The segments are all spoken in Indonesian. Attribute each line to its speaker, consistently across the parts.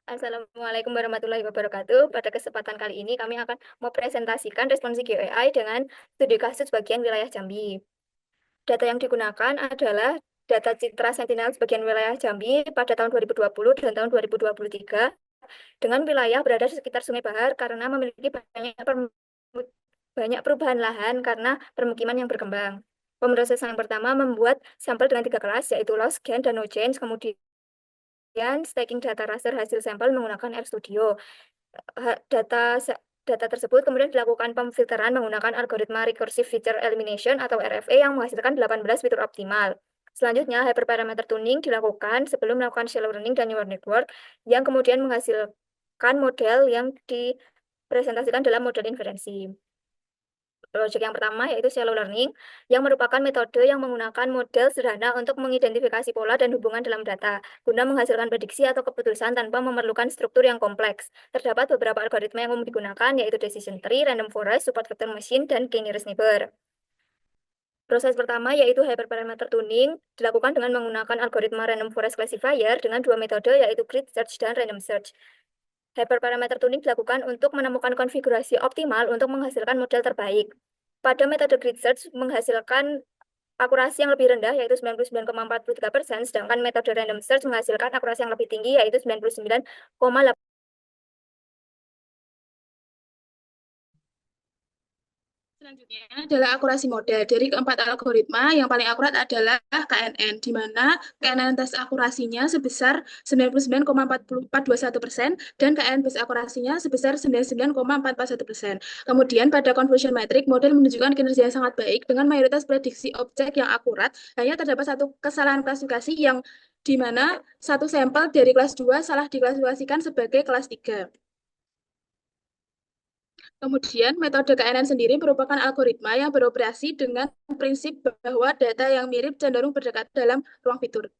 Speaker 1: Assalamualaikum warahmatullahi wabarakatuh. Pada kesempatan kali ini kami akan mempresentasikan responsi GeoAI dengan studi kasus bagian wilayah Jambi. Data yang digunakan adalah data citra Sentinel sebagian wilayah Jambi pada tahun 2020 dan tahun 2023 dengan wilayah berada di sekitar Sungai Bahar karena memiliki banyak perubahan lahan karena permukiman yang berkembang. Pemrosesan yang pertama membuat sampel dengan 3 kelas, yaitu loss, gain, dan no change. Kemudian stacking data raster hasil sampel menggunakan RStudio. Data data tersebut kemudian dilakukan pemfilteran menggunakan algoritma recursive feature elimination atau RFE yang menghasilkan 18 fitur optimal. Selanjutnya, hyperparameter tuning dilakukan sebelum melakukan shallow learning dan neural network yang kemudian menghasilkan model yang dipresentasikan dalam model inferensi. Project yang pertama yaitu shallow learning, yang merupakan metode yang menggunakan model sederhana untuk mengidentifikasi pola dan hubungan dalam data, guna menghasilkan prediksi atau keputusan tanpa memerlukan struktur yang kompleks. Terdapat beberapa algoritma yang umum digunakan, yaitu decision tree, random forest, support vector machine, dan k-nearest neighbor. Proses pertama yaitu hyperparameter tuning, dilakukan dengan menggunakan algoritma random forest classifier dengan 2 metode, yaitu grid search dan random search. Hyperparameter tuning dilakukan untuk menemukan konfigurasi optimal untuk menghasilkan model terbaik. Pada metode grid search menghasilkan akurasi yang lebih rendah, yaitu 99,43%, sedangkan metode random search menghasilkan akurasi yang lebih tinggi, yaitu 99,8%.
Speaker 2: Selanjutnya adalah akurasi model. Dari keempat algoritma, yang paling akurat adalah KNN, di mana KNN tes akurasinya sebesar 99,4421% dan KNN base akurasinya sebesar 99,441%. Kemudian pada convolution metric, model menunjukkan kinerja yang sangat baik dengan mayoritas prediksi objek yang akurat. Hanya terdapat satu kesalahan klasifikasi yang di mana satu sampel dari kelas 2 salah diklasifikasikan sebagai kelas 3. Kemudian, metode KNN sendiri merupakan algoritma yang beroperasi dengan prinsip bahwa data yang mirip cenderung berdekat dalam ruang fitur.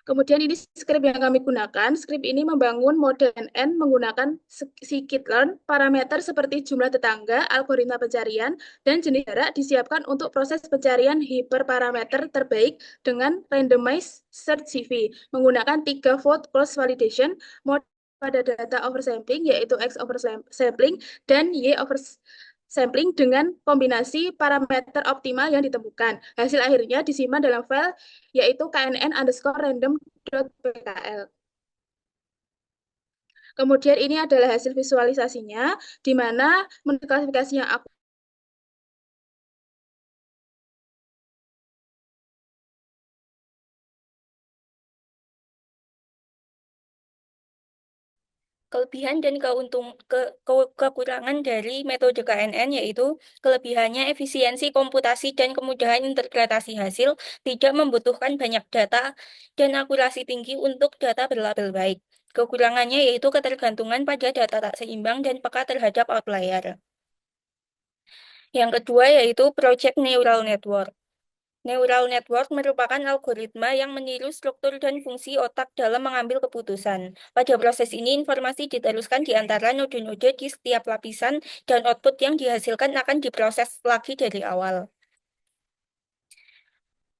Speaker 2: Kemudian ini skrip yang kami gunakan. Skrip ini membangun model KNN menggunakan scikit-learn, parameter seperti jumlah tetangga, algoritma pencarian, dan jenis jarak disiapkan untuk proses pencarian hiperparameter terbaik dengan randomized search CV menggunakan 3-fold cross validation mode pada data oversampling, yaitu X oversampling dan Y oversampling dengan kombinasi parameter optimal yang ditemukan. Hasil akhirnya disimpan dalam file yaitu knn_random.pkl. Kemudian ini adalah hasil visualisasinya, di mana menurut klasifikasi yang aku
Speaker 1: Kelebihan dan kekurangan dari metode KNN yaitu kelebihannya efisiensi komputasi dan kemudahan interpretasi hasil, tidak membutuhkan banyak data dan akurasi tinggi untuk data berlabel baik. Kekurangannya yaitu ketergantungan pada data tak seimbang dan peka terhadap outlier. Yang kedua yaitu Project Neural Network. Neural network merupakan algoritma yang meniru struktur dan fungsi otak dalam mengambil keputusan. Pada proses ini, informasi diteruskan di antara node-node di setiap lapisan, dan output yang dihasilkan akan diproses lagi dari awal.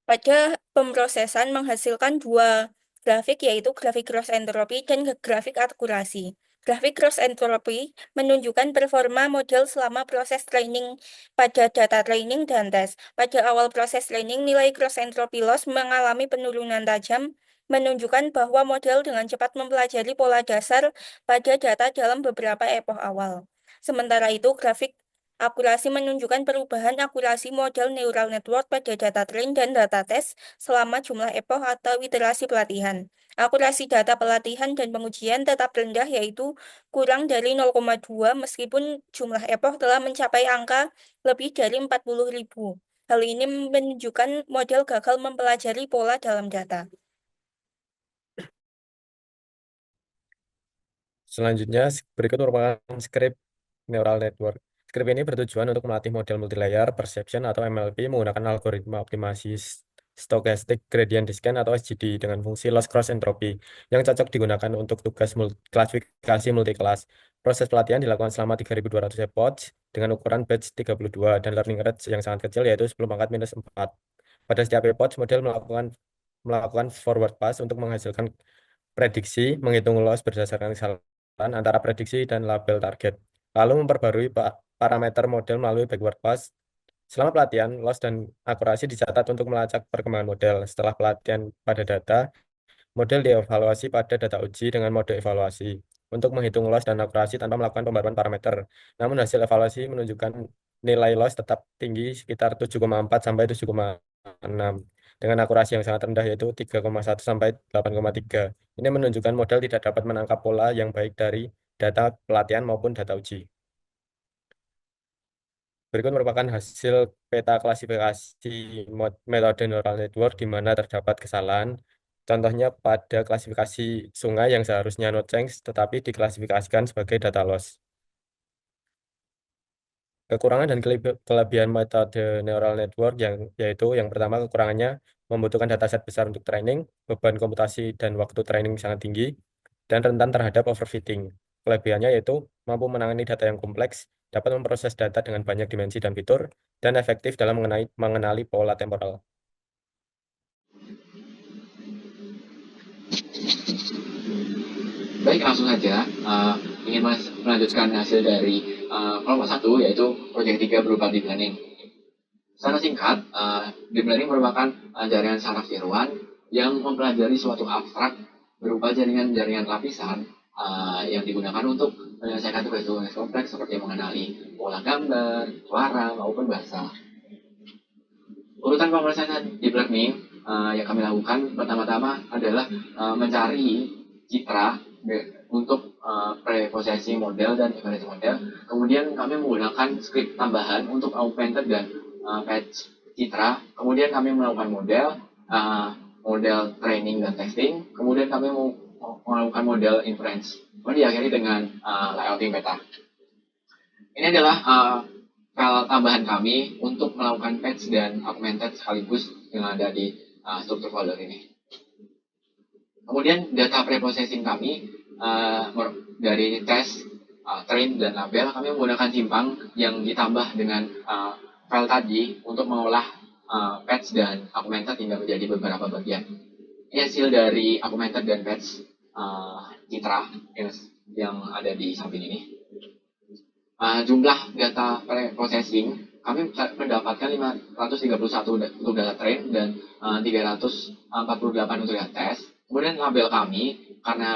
Speaker 1: Pada pemrosesan menghasilkan 2 grafik, yaitu grafik cross entropy dan grafik akurasi. Grafik cross entropy menunjukkan performa model selama proses training pada data training dan tes. Pada awal proses training, nilai cross entropy loss mengalami penurunan tajam, menunjukkan bahwa model dengan cepat mempelajari pola dasar pada data dalam beberapa epoch awal. Sementara itu, grafik akurasi menunjukkan perubahan akurasi model neural network pada data train dan data test selama jumlah epoch atau iterasi pelatihan. Akurasi data pelatihan dan pengujian tetap rendah, yaitu kurang dari 0,2 meskipun jumlah epoch telah mencapai angka lebih dari 40.000. Hal ini menunjukkan model gagal mempelajari pola dalam data.
Speaker 3: Selanjutnya, berikut merupakan skrip neural network. Skrip ini bertujuan untuk melatih model multilayer perception atau MLP menggunakan algoritma optimasi stochastic gradient descent atau SGD dengan fungsi loss cross entropy yang cocok digunakan untuk tugas klasifikasi multi-kelas. Proses pelatihan dilakukan selama 3.200 epoch dengan ukuran batch 32 dan learning rate yang sangat kecil, yaitu 10 pangkat minus 4. Pada setiap epoch, model melakukan forward pass untuk menghasilkan prediksi, menghitung loss berdasarkan kesalahan antara prediksi dan label target, lalu memperbarui parameter model melalui backward pass. Selama pelatihan, loss dan akurasi dicatat untuk melacak perkembangan model. Setelah pelatihan pada data, model dievaluasi pada data uji dengan mode evaluasi untuk menghitung loss dan akurasi tanpa melakukan pembaruan parameter. Namun hasil evaluasi menunjukkan nilai loss tetap tinggi sekitar 7,4 sampai 7,6 dengan akurasi yang sangat rendah yaitu 3,1 sampai 8,3. Ini menunjukkan model tidak dapat menangkap pola yang baik dari data pelatihan maupun data uji. Berikut merupakan hasil peta klasifikasi metode neural network di mana terdapat kesalahan. Contohnya pada klasifikasi sungai yang seharusnya no change tetapi diklasifikasikan sebagai data loss. Kekurangan dan kelebihan metode neural network yaitu yang pertama kekurangannya membutuhkan dataset besar untuk training, beban komputasi dan waktu training sangat tinggi, dan rentan terhadap overfitting. Kelebihannya yaitu mampu menangani data yang kompleks, dapat memproses data dengan banyak dimensi dan fitur, dan efektif dalam mengenali pola temporal.
Speaker 4: Baik, langsung saja. Ingin melanjutkan hasil dari kelompok 1, yaitu proyek 3 berupa deep learning. Secara singkat, deep learning merupakan jaringan saraf tiruan yang mempelajari suatu abstrak berupa jaringan-jaringan lapisan yang digunakan untuk menyelesaikan tugas-tugas kompleks seperti mengenali pola gambar, suara, maupun bahasa. Urutan pemrosesan deep learning yang kami lakukan pertama-tama adalah mencari citra untuk preprocessing model dan inference model. Kemudian kami menggunakan script tambahan untuk augmented dan patch citra. Kemudian kami melakukan model training dan testing. Kemudian kami melakukan model inference. Kemudian diakhiri dengan layouting peta. Ini adalah file tambahan kami untuk melakukan patch dan augmented sekaligus yang ada di struktur folder ini. Kemudian data preprocessing kami dari tes, train, dan label kami menggunakan simpang yang ditambah dengan file tadi untuk mengolah patch dan augmented hingga menjadi beberapa bagian. Ini hasil dari augmented dan patch citra yang ada di samping ini. Jumlah data preprocessing kami mendapatkan 531 untuk data train dan 348 untuk data test. Kemudian label kami, karena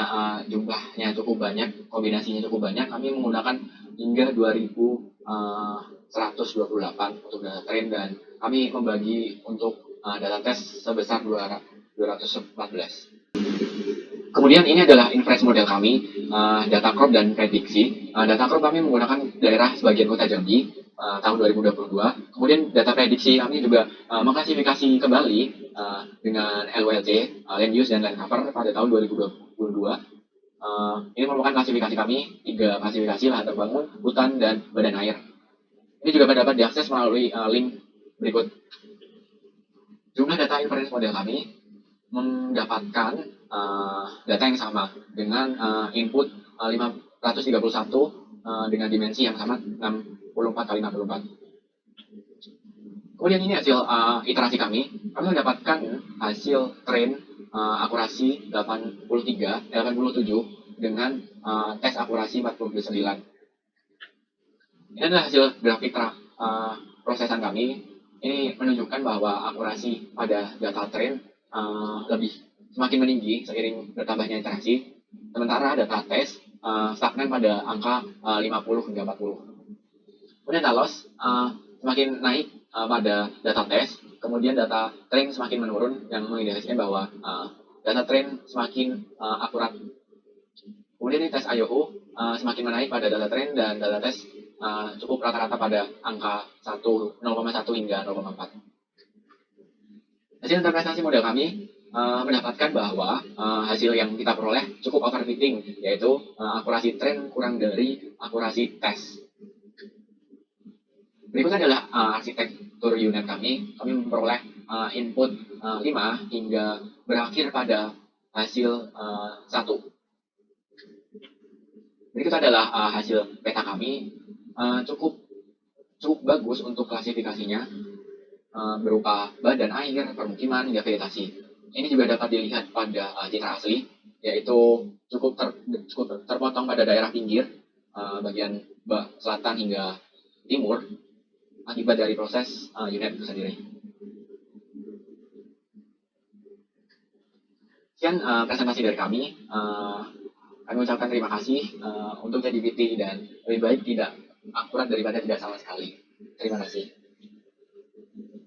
Speaker 4: jumlahnya cukup banyak, kombinasinya cukup banyak, kami menggunakan hingga 2128 untuk data train dan kami membagi untuk data test sebesar 214. Kemudian ini adalah inference model kami, data crop dan prediksi. Data crop kami menggunakan daerah sebagian kota Jambi tahun 2022. Kemudian data prediksi kami juga mengklasifikasi kembali dengan LULC, Land Use dan Land Cover pada tahun 2022. Ini merupakan klasifikasi kami, 3 klasifikasi lahan terbangun, hutan, dan badan air. Ini juga dapat diakses melalui link berikut. Jumlah data inference model kami mendapatkan data yang sama dengan input 531 dengan dimensi yang sama 64x64. Kemudian ini hasil iterasi kami mendapatkan hasil train akurasi 87 dengan tes akurasi 49. Ini adalah hasil grafik prosesan kami. Ini menunjukkan bahwa akurasi pada data train lebih semakin meninggi seiring bertambahnya interaksi, sementara data tes stagnan pada angka 50 hingga 40. Kemudian data loss semakin naik pada data tes, kemudian data train semakin menurun yang mengindikasikan bahwa data train semakin akurat. Kemudian di tes IOU semakin menaik pada data train dan data tes cukup rata-rata pada angka 0,1 hingga 0,4. Hasil interpretasi model kami mendapatkan bahwa hasil yang kita peroleh cukup overfitting, yaitu akurasi train kurang dari akurasi tes. Berikutnya adalah arsitektur unit kami. Kami memperoleh input 5 hingga berakhir pada hasil 1. Berikut adalah hasil peta kami. Cukup bagus untuk klasifikasinya, berupa badan air, permukiman, hingga vegetasi. Ini juga dapat dilihat pada citra asli. yaitu cukup terpotong pada daerah pinggir, bagian selatan hingga timur, akibat dari proses UNED itu sendiri. Sekian presentasi dari kami. Kami ucapkan terima kasih untuk ChatGPT dan lebih baik tidak akurat daripada tidak sama sekali. Terima kasih.